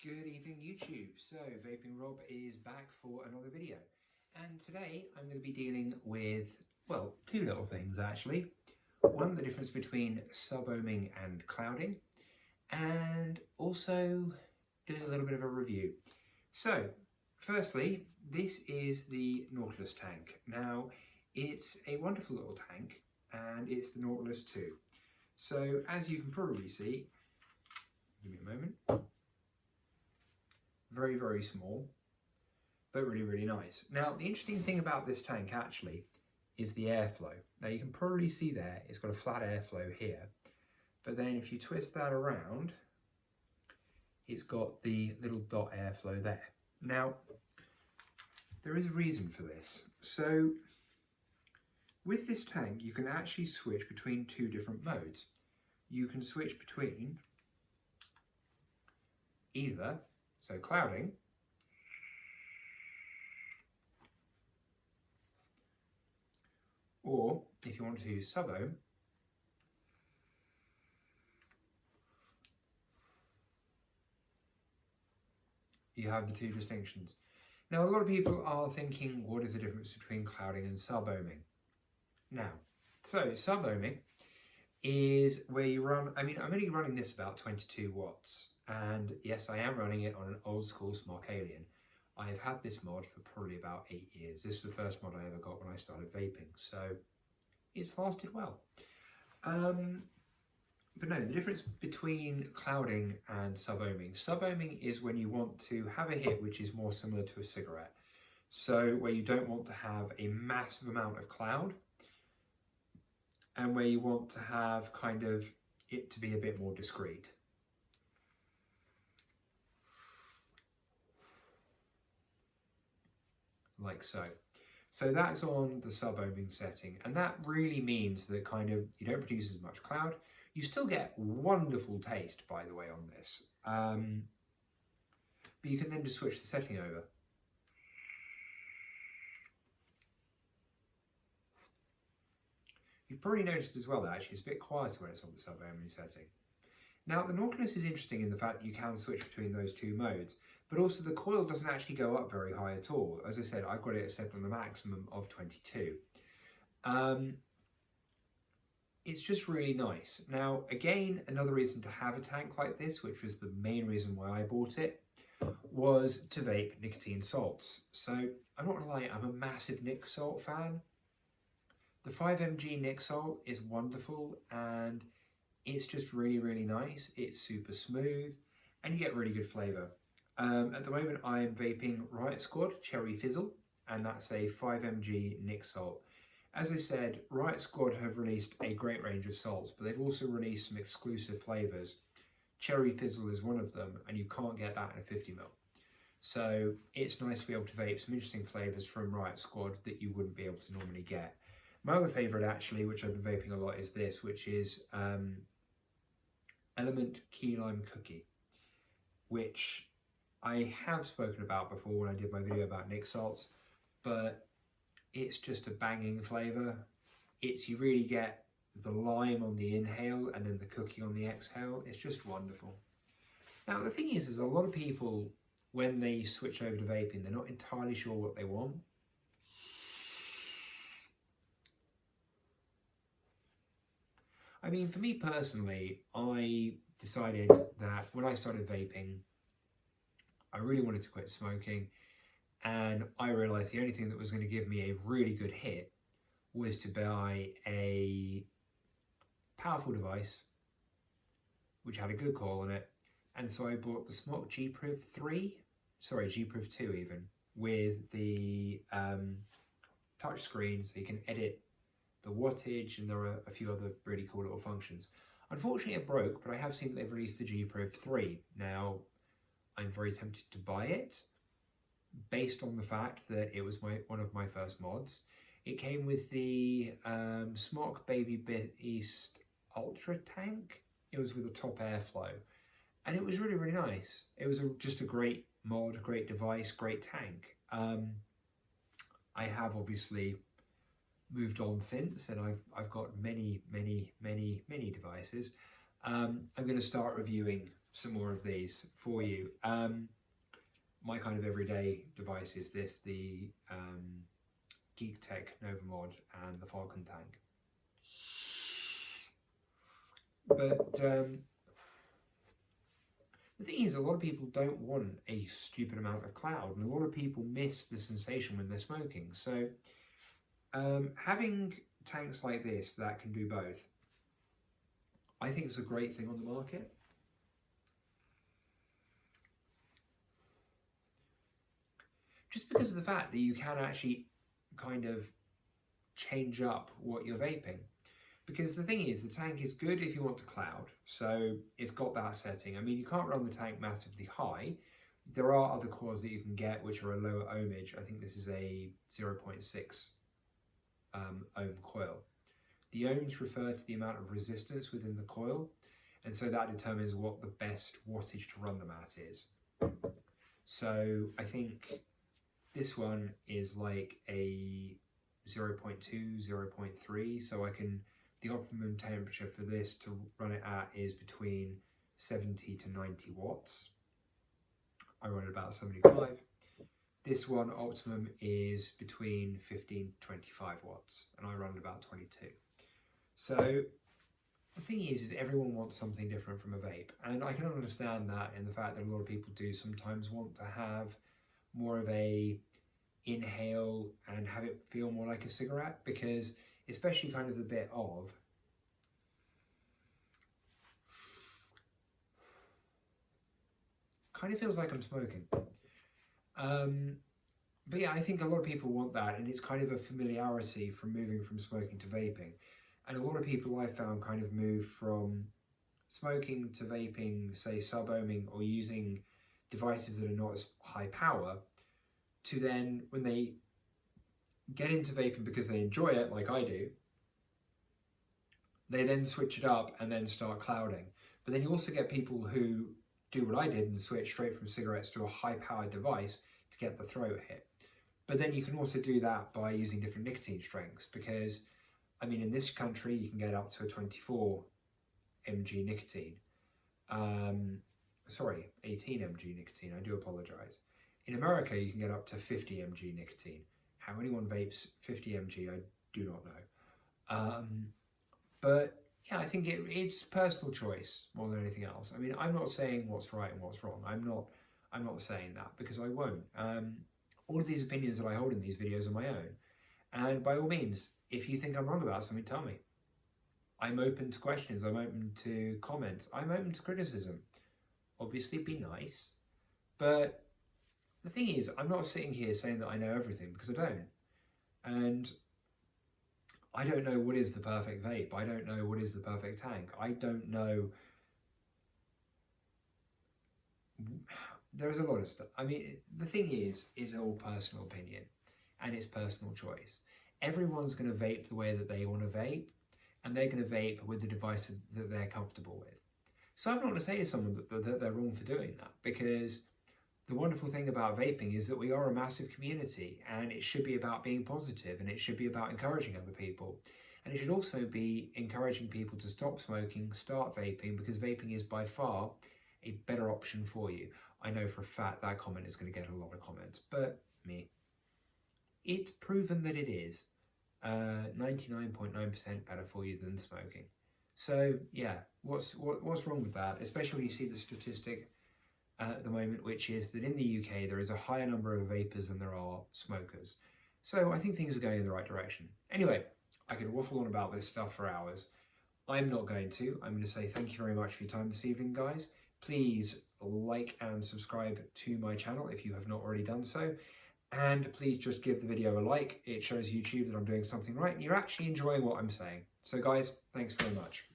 Good evening YouTube. So Vaping Rob is back for another video, and today I'm going to be dealing with, well, two little things actually. One, the difference between sub-ohming and clouding, and also doing a little bit of a review. So firstly, this is the Nautilus tank. Now it's a wonderful little tank and it's the Nautilus 2. So as you can probably see, give me a moment. Very, very small, but really, really nice. Now, the interesting thing about this tank actually is the airflow. Now, you can probably see there, it's got a flat airflow here, but then if you twist that around, it's got the little dot airflow there. Now, there is a reason for this. So, with this tank, you can actually switch between two different modes. You can switch between either clouding, or if you want to use sub-ohm, you have the two distinctions. Now, a lot of people are thinking, what is the difference between clouding and sub-ohming? Now, so sub-ohming is where you run, I'm only running this about 22 watts. And yes, I am running it on an old school Smok Alien. I have had this mod for probably about 8 years. This is the first mod I ever got when I started vaping, so it's lasted well. But no, the difference between clouding and sub-ohming. Sub-ohming is when you want to have a hit which is more similar to a cigarette. So where you don't want to have a massive amount of cloud, and where you want to have kind of it to be a bit more discreet. Like so. So that's on the sub-ohming setting, and that really means that kind of you don't produce as much cloud. You still get wonderful taste, by the way, on this, but you can then just switch the setting over. You've probably noticed as well that actually it's a bit quieter when it's on the sub-ohming setting. Now, the Nautilus is interesting in the fact that you can switch between those two modes, but also the coil doesn't actually go up very high at all. As I said, I've got it set on the maximum of 22. It's just really nice. Now, again, another reason to have a tank like this, which was the main reason why I bought it, was to vape nicotine salts. So, I'm not gonna lie, I'm a massive Nic Salt fan. The 5mg Nic Salt is wonderful, and it's just really, really nice. It's super smooth and you get really good flavour. At the moment I'm vaping Riot Squad Cherry Fizzle, and that's a 5mg Nic Salt. As I said, Riot Squad have released a great range of salts, but they've also released some exclusive flavours. Cherry Fizzle is one of them, and you can't get that in a 50ml. So it's nice to be able to vape some interesting flavours from Riot Squad that you wouldn't be able to normally get. My other favourite actually, which I've been vaping a lot, is this, which is Element Key Lime Cookie, which I have spoken about before when I did my video about Nic Salts, but it's just a banging flavour. You really get the lime on the inhale and then the cookie on the exhale. It's just wonderful. Now the thing is a lot of people, when they switch over to vaping, they're not entirely sure what they want. I mean, for me personally, I decided that when I started vaping, I really wanted to quit smoking, and I realised the only thing that was going to give me a really good hit was to buy a powerful device which had a good coil on it, and so I bought the Smok G-Priv 2 even, with the touch screen, so you can edit the wattage, and there are a few other really cool little functions. Unfortunately it broke, but I have seen that they've released the G-Priv 3. Now, I'm very tempted to buy it, based on the fact that it was one of my first mods. It came with the Smok Baby Beast Ultra tank. It was with a top airflow, and it was really, really nice. It was just a great mod, great device, great tank. I have obviously moved on since, and I've got many devices. I'm going to start reviewing some more of these for you. My kind of everyday device is this, the Geektech Novamod and the Falcon Tank. But the thing is, a lot of people don't want a stupid amount of cloud, and a lot of people miss the sensation when they're smoking. So having tanks like this that can do both, I think it's a great thing on the market. Just because of the fact that you can actually kind of change up what you're vaping. Because the thing is, the tank is good if you want to cloud, so it's got that setting. I mean, you can't run the tank massively high. There are other cores that you can get which are a lower ohmage. I think this is a 0.6 ohm coil. The ohms refer to the amount of resistance within the coil, and so that determines what the best wattage to run them at is. So I think this one is like a 0.2, 0.3, so the optimum temperature for this to run it at is between 70 to 90 watts. I run at about 75. This one optimum is between 15 to 25 watts, and I run at about 22. So the thing is everyone wants something different from a vape, and I can understand that in the fact that a lot of people do sometimes want to have more of a inhale and have it feel more like a cigarette, because especially kind of the bit of kind of feels like I'm smoking. But yeah, I think a lot of people want that, and it's kind of a familiarity from moving from smoking to vaping. And a lot of people I've found kind of move from smoking to vaping, say sub-ohming or using devices that are not as high power, to then when they get into vaping because they enjoy it like I do, they then switch it up and then start clouding. But then you also get people who do what I did and switch straight from cigarettes to a high-powered device to get the throat hit. But then you can also do that by using different nicotine strengths, because I mean, in this country you can get up to a 24 mg nicotine. Sorry, 18 mg nicotine, I do apologize. In America you can get up to 50 mg nicotine. How anyone vapes 50 mg, I do not know. But yeah, I think it's personal choice more than anything else. I mean, I'm not saying what's right and what's wrong. I'm not saying that, because I won't. All of these opinions that I hold in these videos are my own. And by all means, if you think I'm wrong about something, tell me. I'm open to questions. I'm open to comments. I'm open to criticism. Obviously, be nice. But the thing is, I'm not sitting here saying that I know everything, because I don't. And I don't know what is the perfect vape. I don't know what is the perfect tank. I don't know. There's a lot of stuff. I mean, the thing is all personal opinion, and it's personal choice. Everyone's going to vape the way that they want to vape, and they're going to vape with the device that they're comfortable with. So I'm not going to say to someone that they're wrong for doing that, because the wonderful thing about vaping is that we are a massive community, and it should be about being positive, and it should be about encouraging other people. And it should also be encouraging people to stop smoking, start vaping, because vaping is by far a better option for you. I know for a fact that comment is going to get a lot of comments, but it's proven that it is 99.9% better for you than smoking. So yeah, what's wrong with that? Especially when you see the statistic at the moment, which is that in the UK there is a higher number of vapors than there are smokers. So I think things are going in the right direction. Anyway, I could waffle on about this stuff for hours. I'm not going to. I'm going to say thank you very much for your time this evening, guys. Please like and subscribe to my channel if you have not already done so. And please just give the video a like. It shows YouTube that I'm doing something right and you're actually enjoying what I'm saying. So guys, thanks very much.